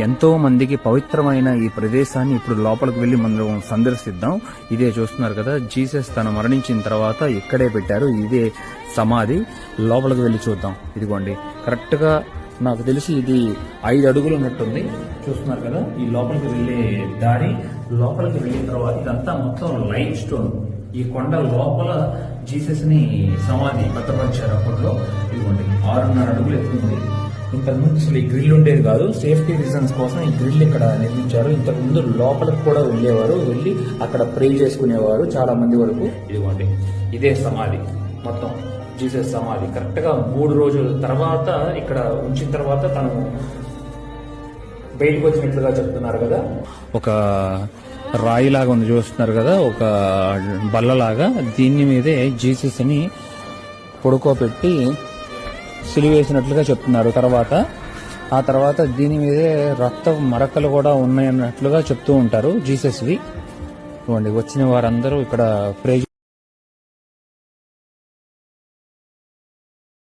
ఎంతో మందికి పవిత్రమైన ఈ ప్రదేశాన్ని ఇప్పుడు లోపలికి వెళ్లి మనం సందర్శిద్దాం. ఇదే చూస్తున్నారు కదా, జీసస్ తను మరణించిన తర్వాత ఇక్కడే పెట్టారు. ఇదే సమాధి. లోపలికి వెళ్లి చూద్దాం. ఇదిగోండి, కరెక్ట్ గా నాకు తెలిసి ఇది 5 అడుగులు ఉన్నట్టుంది. చూస్తున్నారు కదా, ఈ లోపలికి వెళ్లే దారి. లోపలికి వెళ్ళిన తర్వాత ఇదంతా మొత్తం లైమ్ స్టోన్. ఈ కొండ లోపల జీసస్ ని సమాధి భద్రపరిచారు అప్పట్లో. ఇదిగోండి, 6.5 అడుగులు ఎత్తుంది. ఇంతకుముందు అసలు ఈ గ్రిల్ ఉండేది కాదు. సేఫ్టీ రీజన్స్ కోసం ఈ గ్రిల్ ఇక్కడ నిర్మించారు. ఇంతకుముందు లోపలికి కూడా వెళ్ళేవారు, వెళ్ళి అక్కడ ప్రే చేసుకునేవారు చాలా మంది వరకు. ఇదిగోండి, ఇదే సమాధి. మొత్తం జీసస్ సమాధి కరెక్ట్ గా 3 రోజుల తర్వాత ఇక్కడ ఉంచిన తర్వాత తను బయటకు వచ్చినట్లుగా చెప్తున్నారు కదా. ఒక రాయిలాగా ఉంది, చూస్తున్నారు కదా, ఒక బల్లలాగా. దీని మీదే జీసస్ ని పడుకోబెట్టి సిలువేసినట్లుగా చెప్తున్నారు. ఆ తర్వాత దీని మీదే రక్త మరకలు కూడా ఉన్నాయన్నట్లుగా చెప్తూ ఉంటారు జీసస్వి. వచ్చిన వారందరూ ఇక్కడ ప్రే